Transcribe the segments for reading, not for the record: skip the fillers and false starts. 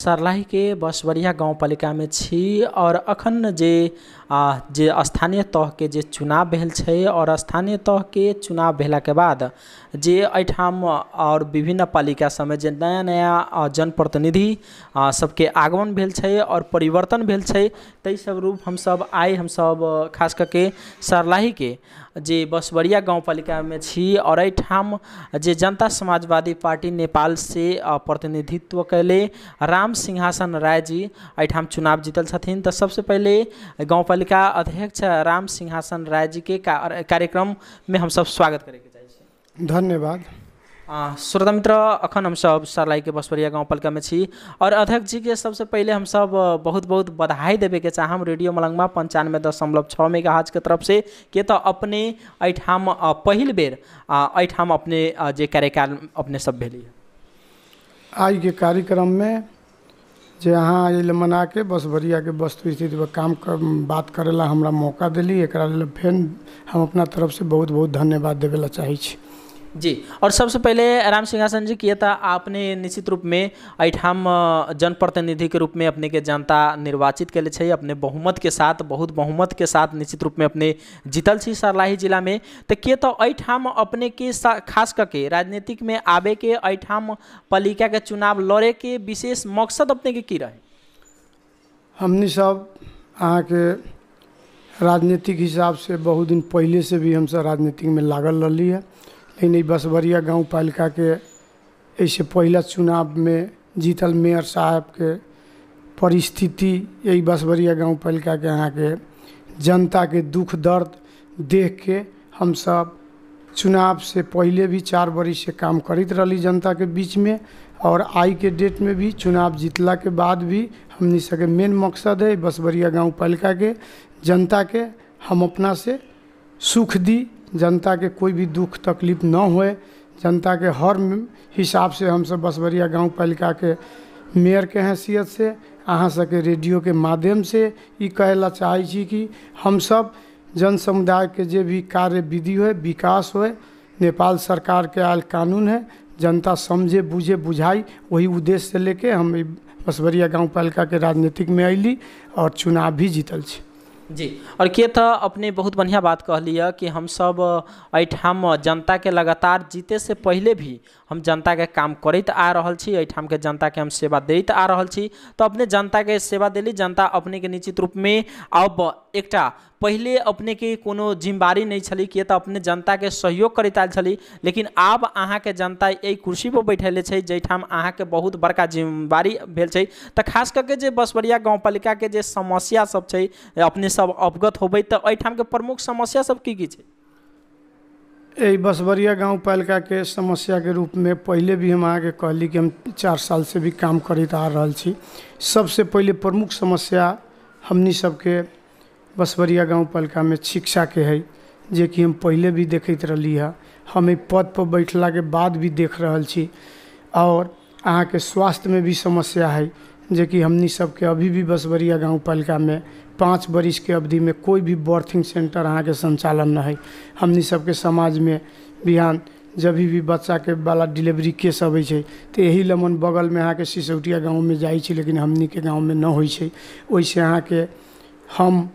सर्लाही के बसवरिया गाउँपालिका में छी और अखन जे स्थानीय तह के जे चुनाव भेल छै और स्थानीय तह के चुनाव भेला के बाद जे एठाम और विभिन्न पालिका समय जे नया नया जनप्रतिनिधि सबके आगमन भेल छै और परिवर्तन भेल छै तै सब रूप हम सब खास करके सर्लाही के जे बसवरिया गाउँपालिका में छी और एठाम जे जनता समाजवादी पार्टी नेपाल से प्रतिनिधित्व कैले राम सिंहासन राय जी एठाम चुनाव जीतल छथिन। तो सबसे पहले गाउँपालिका अध्यक्ष राम सिंहासन राय जी के कार्यक्रम में हम सब स्वागत करेके चाहै छी। धन्यवाद। श्रोता मित्र, अखन हम सब सर्लाही के बसवरिया गाउँपालिका में छी और अध्यक्ष जी के सबसे पहले हम सब बहुत बहुत बधाई देवे के चाहम रेडियो मलंगवा 95.6 मेगाहर्ट्ज के तरफ से कि तो अपने एठाम पहिल बेर एठाम अपने जे कार्यकाल अपने सब भेली आज के कार्यक्रम में जे अहाँ आइल मना के बसवरिया के वस्तु स्थिति पर बात करेला हमरा मौका दिली, एकरा लेल फेर हम अपना तरफ से बहुत बहुत धन्यवाद देवेला चाहै छी जी। और सबसे पहले राम सिंहासन जी किए था आपने निश्चित रूप में एठाम जनप्रतिनिधि के रूप में अपने के जनता निर्वाचित के लिए अपने बहुमत के साथ बहुत बहुमत के साथ निश्चित रूप में अपने जीतल छी सर्लाही जिला में। तो किए तो एठाम अपने के खास करके राजनीतिक में आवे के एठाम पालिका के चुनाव लड़े के विशेष मकसद अपने के की रहे? हमनी सब अहाँ के राजनीतिक हिसाब से बहुत दिन पहले से भी हम सब राजनीतिक में लागल रही है, लेकिन बसवरिया गाउँपालिका के ऐसे पहला चुनाव में जीतल मेयर साहब के परिस्थिति यही बसवरिया गाउँपालिका के यहाँ के जनता के दुख दर्द देख के हम सब चुनाव से पहले भी 4 बरिस से काम करते रही जनता के बीच में और आई के डेट में भी चुनाव जीतला के बाद भी हमनी सके मेन मकसद है बसवरिया गाउँपालिका के जनता के हम अपना से सुख दी, जनता के कोई भी दुख तकलीफ न होए, जनता के हर हिसाब से हम सब बसवरिया गाउँपालिका के मेयर के हैसियत से अहाँ सबके रेडियो के माध्यम से ई कहला चाहै छी कि हम सब जन समुदाय के जे भी कार्य विधि हो विकास हो नेपाल सरकार के आयल कानून है जनता समझे बुझे बुझाई वही उद्देश्य से लेके हम बसवरिया गाउँपालिका के राजनीतिक में अली और चुनाव भी जीतल छी जी। और के तो अपने बहुत बढ़िया बात कहलिए कि हम सब एठाम जनता के लगातार जीते से पहले भी हम जनता के काम करते आ रहल छी, एठाम के जनता के हम सेवा देते आ रहल छी। तो अपने जनता के सेवा देली, जनता अपने के निश्चित रूप में अब एकटा पहले अपने के कोनो जिम्मेवारी नहीं छली कि तो अपने जनता के सहयोग करते आयल छली, लेकिन अब अहाँ के जनता यही कुर्सी पर बैठेले छै जैठाम अहाँ के बहुत बड़का जिम्मेवारी भेल छै। तो खास करके जे बसवरिया गाउँपालिका के जे समस्या सब छै अपने सब अवगत होबै तो एठाम के प्रमुख समस्या सब की छै? यही बसवरिया गाउँपालिका के समस्या के रूप में पहले भी हम आगे कहली कि हम 4 साल से भी काम करते आ रहल छी। सबसे पहले प्रमुख समस्या हमनी सबके बसवरिया गाउँपालिका में शिक्षा के है, जे कि हम पहले भी देखते रही है, हम पद पर बैठला के बाद भी देख रहल छी। और अहाँ के स्वास्थ्य में भी समस्या है, जे कि हमनी सबके अभी भी बसवरिया गाउँपालिका में 5 बरिस के अवधि में कोई भी बर्थिंग सेंटर अहाँ के संचालन न है। हमनी सबके समाज में बिहान जब भी बच्चा के वाला डिलीवरी केस अबै छै तो यही लमन बगल में अहाँ के सिसौटिया गाँव में जाइ छै, लेकिन हमनी के गाँव में न होइ छै। ओइसे अहाँ के हम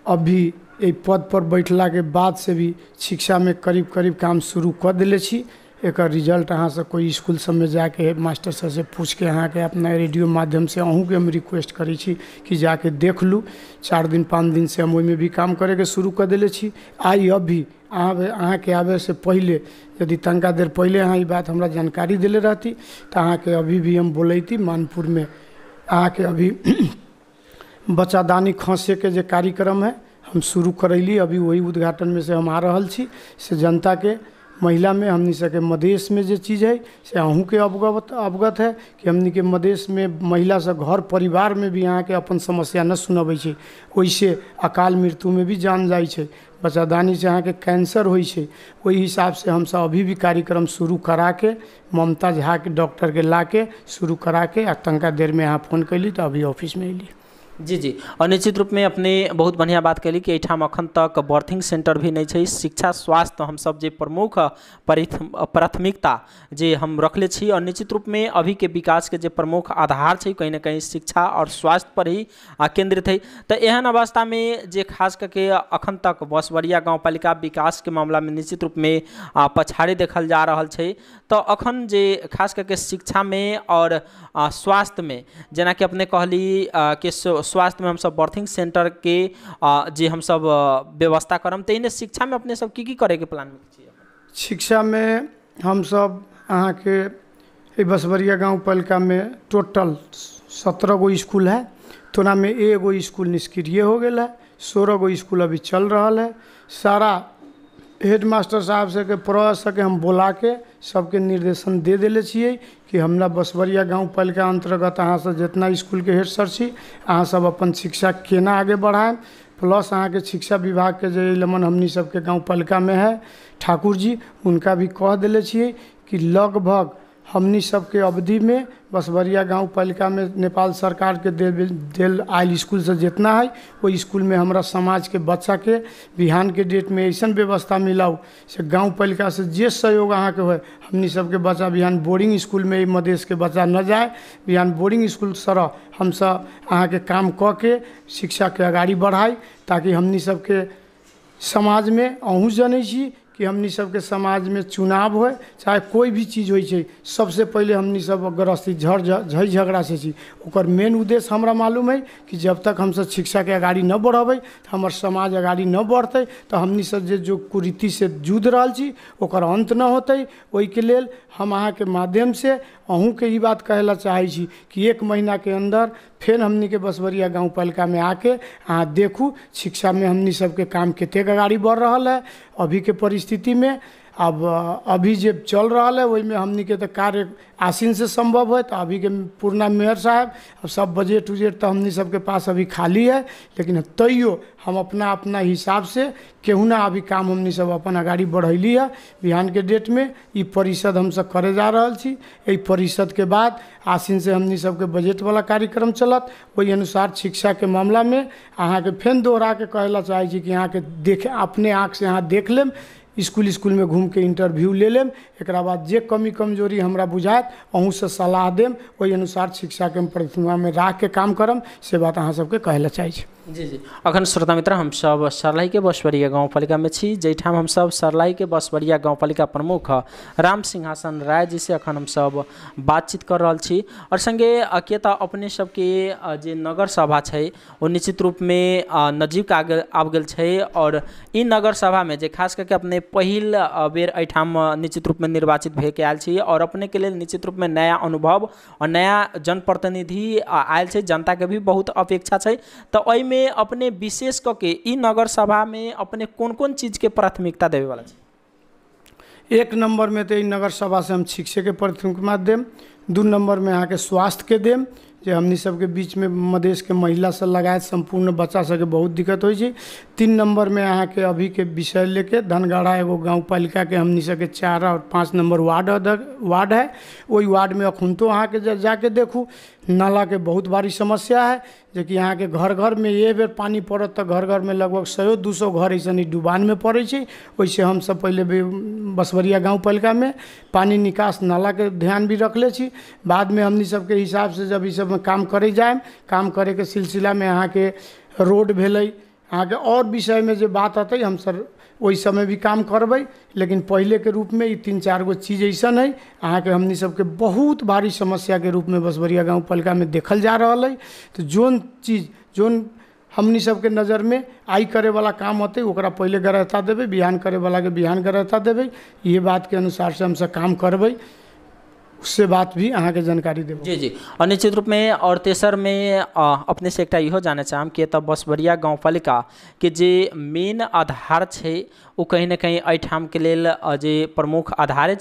अभी एक पद पर बैठला के बाद से भी शिक्षा में करीब करीब काम शुरू कर दिले छी। एक रिजल्ट अहाँ से कोई स्कूल सब में जाके मास्टर सर से पूछ के अहाँ के अपना रेडियो माध्यम से अहूँ के हम रिक्वेस्ट करी छी कि जाके देख लू। 4 दिन 5 दिन से हम ओइमे भी काम करे के शुरू कर दिले छी। आई अभी अहाँ के आवे से पहले यदि तनका देर पहले अहाँ ई बात हमरा जानकारी दिले रहती तो अहाँ के अभी भी हम बोलैती मानपुर में अहाँ के अभी बच्चादानी खसे के जे कार्यक्रम है हम शुरू करैली, अभी वही उद्घाटन में से हम आ रहल छी। से जनता के महिला में हमनी सके मधेश में जे चीज़ है से अहूँ के अवगत है कि हमनी के मधेश में महिला से घर परिवार में भी यहाँ के अपन समस्या न सुनबै छै, ओइसे अकाल मृत्यु में भी जान जाइ छै, बच्चादानी से यहाँ के कैंसर होइ छै। वही हिसाब से हम सब अभी भी कार्यक्रम शुरू करा के ममता झा के डॉक्टर के ला के शुरू करा के तनका देर में यहाँ फोन कैली तो अभी ऑफिस में अली। जी जी। और निश्चित रूप में अपने बहुत बढ़िया बात कली कि एठाम अखन तक बर्थिंग सेंटर भी नहीं है। शिक्षा स्वास्थ्य हम सब जे प्रमुख प्राथमिकता जे हम रखले छी, और निश्चित रूप में अभी के विकास के जे प्रमुख आधार है कहीं ना कहीं शिक्षा और स्वास्थ्य पर ही केंद्रित है। तो एहन अवस्था में जे खास करके अखन तक बसवरिया गाँव पालिका विकास के मामला में निश्चित रूप में पछाड़ी देखल जा रहा है। तो अखन जे खास करके शिक्षा में और स्वास्थ्य में, जेना कि अपने कहली कि स्वास्थ्य में हम सब बर्थिंग सेंटर के जे हम सब व्यवस्था करम, तो इन्हें शिक्षा में अपने सब की करे के प्लान में छी? शिक्षा में हम सब अहाँ के बसवरिया गांव पालिका में टोटल 17 गो स्कूल है। तोना में एगो स्कूल निष्क्रिय हो गया है, 16 गो स्कूल अभी चल रहा है। सारा हेड मास्टर साहब से के प्रयास के हम बोला के सबके निर्देशन दे दिले छिए कि हमरा बसवरिया गांव पालिका अंतर्गत अहाँ से जितना स्कूल के हेड सर छी, अहाँ सब अपन शिक्षा केना आगे बढ़ाएं। प्लस अहाँ के शिक्षा विभाग के जे लमन हमनी सबके गांव पालिका में है ठाकुर जी, उनका भी कह दिले छिए कि लगभग हमनी सबके अवधि में बसवरिया गांव पालिका में नेपाल सरकार के देल आयल स्कूल से जितना है वो स्कूल में हमरा समाज के बच्चा के बिहान के डेट में ऐसा व्यवस्था मिलाऊ से गांव पालिका से जे सहयोग अहाँ के हो, हमनी सबके बच्चा बिहान बोर्डिंग स्कूल में मधेश के बच्चा न जाए, बिहान बोर्डिंग स्कूल सरह हम सब अहाँ के काम क के शिक्षा के आगाड़ी बढ़ाई, ताकि हमनी सबके समाज में अहूँ जनै छी कि हमनी सबके समाज में चुनाव हो चाहे कोई भी चीज़ हो, सबसे पहले हमनी सब ग्रस्ती झई झगड़ा से छी। ओकर मेन उद्देश्य हमरा मालूम है कि जब तक हम सब शिक्षा के आगाड़ी न बढ़ाबै तो हमर समाज आगाड़ी न बढ़तै, तो हमनी सब जो कुरीति से जूझ रहा छी ओकर अंत न होतै। ओहि के लेल हम अहाँ के माध्यम से अहूँ के ई बात कहला चाहे छी कि 1 महीना के अंदर फिर हमनी के बसवरिया गांव पालिका में आके अहाँ देखू शिक्षा में हमनी सबके काम कतेक आगाड़ी बढ़ रहा है। अभी के परिस्थिति में अब अभी जो चल रहा है वही में हमनी के तो कार्य आसीन से संभव है। तो अभी के पूर्णा मेयर साहब अब सब बजट उजेट तो हमनी सबके पास अभी खाली है, लेकिन तैयो हम अपना अपना हिसाब से केहू ना अभी काम हमनी सब अपन आगाड़ी बढ़ैली है। बिहान के डेट में ये परिषद हम सब करे जा रहा छी। यही परिषद के बाद आसीन से हमनी सबके बजट वाला कार्यक्रम चलत, वही अनुसार शिक्षा के मामला में अहाँ के फिर दोहरा के कहला चाहे छी कि यहाँ के देख अपने आँख से यहाँ देख लेम, स्कूल में घूम के इंटरव्यू ले लेम, एक बाद जे कमी कमजोरी हमरा बुझात अहूँ से सलाह देम, वही अनुसार शिक्षा के प्रतिमा में राख के काम करम। से बात अहाँ सबके कहला चाहे छी। जी जी। अखन श्रोता मित्र हम सब सर्लाही के बसवरिया गाँव पालिका में छी, जैठाम हम सब सर्लाही के बसवरिया गाँव पालिका प्रमुख राम सिंहासन राय जी से अखन हम सब बातचीत कर रहा छी। और संगे के तो अपने सबके जे नगर सभा है वो निश्चित रूप में नजीक आब गेल छै, और इ नगर सभा में जे खास करके अपने पहिल बेर एठाम निश्चित रूप में निर्वाचित भे के आयल छी, और अपने के लिए निश्चित रूप में नया अनुभव और नया जनप्रतिनिधि आयल छै, जनता के भी बहुत अपेक्षा है। तो में अपने विशेष करके इ नगर सभा में अपने कौन कौन चीज के प्राथमिकता देवे वाला है? 1 नंबर में तो नगर सभा से हम शिक्षा के प्राथमिकता देम, 2 नंबर में यहाँ के स्वास्थ्य के देम, जे हमनी सबके बीच में मधेश के महिला से लगायत संपूर्ण बच्चा सबके बहुत दिक्कत हो। 3 नंबर में यहाँ के अभी के विषय लेके धनगढ़ा एगो गाँव पालिका के हमनी सबके 4 और 5 नंबर वार्ड है, वही वार्ड में अखुन तो अहाँ के जाके देखू नाला के बहुत भारी समस्या है, जो कि यहाँ के घर घर में ये बेर पानी पड़त तो घर घर में लगभग 100-200 घर ऐसा डुबान में पड़े छै। वैसे हम सब पहले भी बसवरिया गाँव पालिका में पानी निकास नाला के ध्यान भी रखले छी। बाद में हमनी सबके हिसाब से जब इस सब में काम करे जाए, काम करे के सिलसिला में अहाँ के रोड भेलै, अहाँ के और विषय में जो बात आते हम सर वही समय भी काम करबै, लेकिन पहले के रूप में ये 3-4 गो चीज़ ऐसा है अहाँ के हमनी सबके बहुत भारी समस्या के रूप में बसवरिया गाँव पालिका में देखल जा रहा है। तो जोन चीज़ जोन हमनी सबके नज़र में आई करे वाला काम होते ओकरा पहले गरहता देवे, बिहान करे वाला के बिहान गरहता देवे, ये बात के अनुसार से हम सब काम करबै, उससे बात भी अहाँ के जानकारी देव। जी जी। और निश्चित रूप में और तेसर में अपने से एक इहो जाने चाहम कि तब बसवरिया गाँव पालिका के जे मेन आधार है वो कहीं ना कहीं एठाम के लेल जे प्रमुख आधार है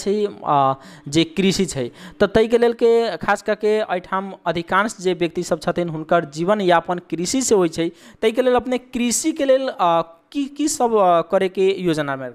जे कृषि है। तो तई के लेल के खास करके एठाम अधिकांश जे व्यक्ति सब छथिन हुनकर जीवन यापन कृषि से होइ छै, तई के लेल अपने कृषि के लेल की सब करे के योजना में?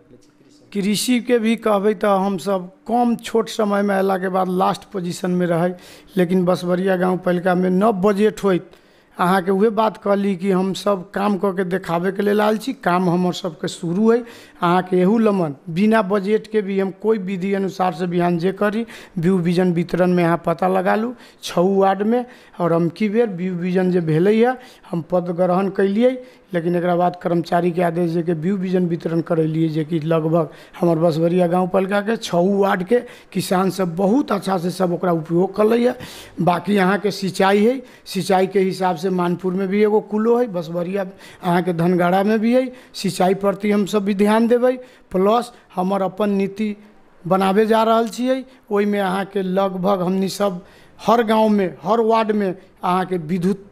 कृषि के भी कहबै तो हम सब कम छोट समय में अला के बाद लास्ट पोजीशन में रहे, लेकिन बसवरिया गाँव पालिका में न बजट होइत अहाँ के उहे बात कहली कि हम सब काम कऽ के देखावे के लेल आयल छी। काम हमर सबके शुरू है। अहाँ के एहू लमन बिना बजट के भी हम कोई विधि अनुसार से बिहान जे करी व्यू विजन वितरण में अहाँ पता लगा लू 6 वार्ड में। और हम की बेर व्यू विजन जे भेलै है हम पद ग्रहण कैलिए, लेकिन एकरा बाद कर्मचारी के आदेश दे के व्यू विजन वितरण करैलिए जे कि लगभग हमर बसवरिया गाँव पालिका के 6 वार्ड के किसान सब बहुत अच्छा से सब ओकरा उपयोग कर है। बाकी यहाँ के सिंचाई है, सिंचाई के हिसाब से मानपुर में भी एगो कुलो है, बसवरिया अहाँ के धनगढ़ा में भी है। सिंचाई प्रति हम सब भी ध्यान देबै। प्लस हमर अपन नीति बनावे जा रहल छियै, ओहिमे अहाँ के लगभग हमनी सब हर गांव में हर वार्ड में अहाँ के विद्युत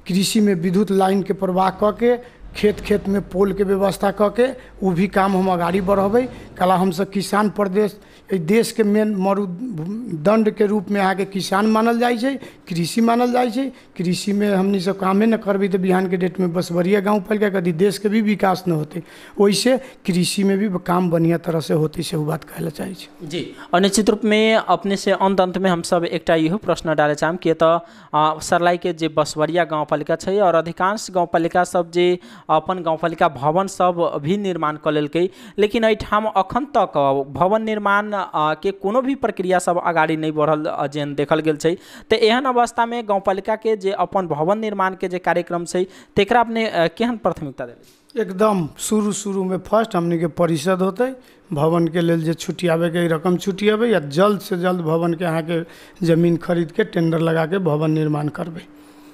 कृषि में विद्युत लाइन के प्रवाह कऽ के खेत खेत में पोल के व्यवस्था कऽ के वो भी काम हम आगाड़ी बढ़ाबै। कला हम सब किसान प्रदेश देश के मेन मरुदंड के रूप में अहाँ के किसान मानल जाइ छै, कृषि मानल जाइ छै। कृषि में हमनी सब कामे न करबै तो बिहान के डेट में बसवरिया गाँव पालिका कभी देश के भी विकास न होते। वैसे कृषि में भी काम बढ़िया तरह से होते से वो बात कहला चाहे छी। जी, और निश्चित रूप में अपने से अंत में हम सब एक इहो प्रश्न डाले चाहम कि सर्लाही के जे बसवरिया गाँव पालिका छै और अधिकांश गाँव पालिका सब जे अपन गाँव पालिका भवन सब भी निर्माण कर लेलकै, लेकिन एहिठाम अखन तक भवन निर्माण के कोनो भी प्रक्रिया सब आगाड़ी नहीं बढ़ल जेन देखल गेल छै। तो एहन अवस्था में गाँव पालिका के जे अपन भवन निर्माण के जे कार्यक्रम छै तेकरा अपने केहन प्राथमिकता देबै? एकदम शुरू में फर्स्ट हमनी के परिषद होते भवन के लेल जे छुटियावे के रकम छुटियावे या जल्द से जल्द भवन के अहाँ के जमीन खरीद के टेंडर लगा के भवन निर्माण करबे।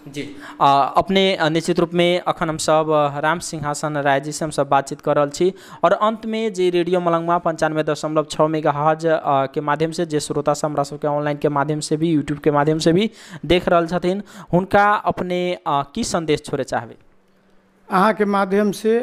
जी, अपने निश्चित रूप में अखन हम सब राम सिंहासन राय जी से हम सब बातचीत कर रहा छी। और अंत में जे रेडियो मलंगवा 95.6 मेगाहर्ट्ज के माध्यम से जे श्रोता सब हमरा सबके ऑनलाइन के माध्यम से भी यूट्यूब के माध्यम से भी देख रहा छथिन, हुनका अपने की संदेश छोड़े चाहबे? अहाँ के माध्यम से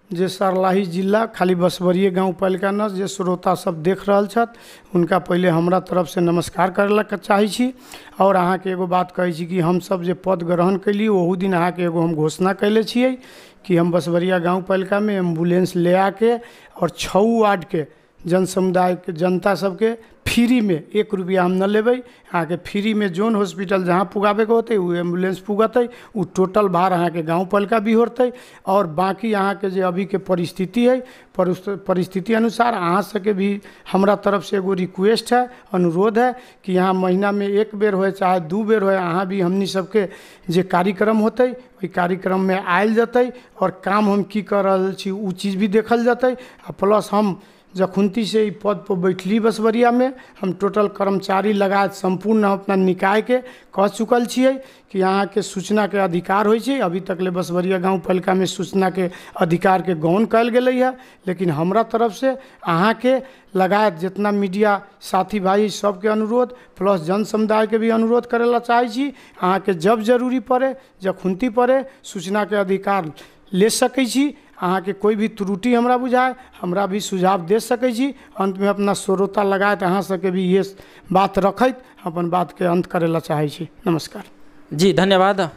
जे सर्लाही जिला खाली बसवरिया गाँव पालिका न जे श्रोता सब देख रहल छथि उनका पहले हमरा तरफ से नमस्कार करला चाहे छी। और अहाँ के एगो बात कहै छी कि हम सब जे पद ग्रहण कैली ओहू दिन अहाँ के एगो हम घोषणा कैले छियै कि हम बसवरिया गाँव पालिका में एम्बुलेंस ले आके और 6 वार्ड के जन समुदाय के जनता सबके फ्री में 1 रुपया हम न लेबै। अहाँ के फ्री में जोन हॉस्पिटल जहाँ पुगावे के होते वो एम्बुलेंस पुगतै, वो टोटल भार अहाँ के गाँव पालिका भी होतै। और बाकी अहाँ के जे अभी के परिस्थिति है परिस्थिति अनुसार अहाँ सबके भी हमरा तरफ से एगो रिक्वेस्ट है, अनुरोध है कि यहाँ महीना में 1 बेर हो चाहे 2 बेर हो, अहाँ भी हमनी सबके जे कार्यक्रम होते वही कार्यक्रम में आयल जतै और काम हम की कर रहल छी उ चीज़ भी देखल जतै। प्लस हम जखुनती से ई पद पर बैठली बसवरिया में हम टोटल कर्मचारी लगा संपूर्ण अपना निकाय के कह चुकल छियै कि यहाँ के सूचना के अधिकार होइ छै। अभी तक ले बसवरिया गाँव पालिका में सूचना के अधिकार के गौन कल गेलै है, लेकिन हमरा तरफ से अहाँ के लगायत जितना मीडिया साथी भाई सबके अनुरोध प्लस जन समुदाय के भी अनुरोध करेला चाहे छी। अहाँ के जब जरूरी पड़े जखुनती पड़े सूचना के अधिकार ले सकै छी। अहाँ के कोई भी त्रुटि हमरा बुझाए हमरा भी सुझाव दे सकै छी। अंत में अपना श्रोता लगाए अहाँ सबके भी ये बात रखैत अपन बात के अंत करेला चाहे छी। नमस्कार। जी, धन्यवाद।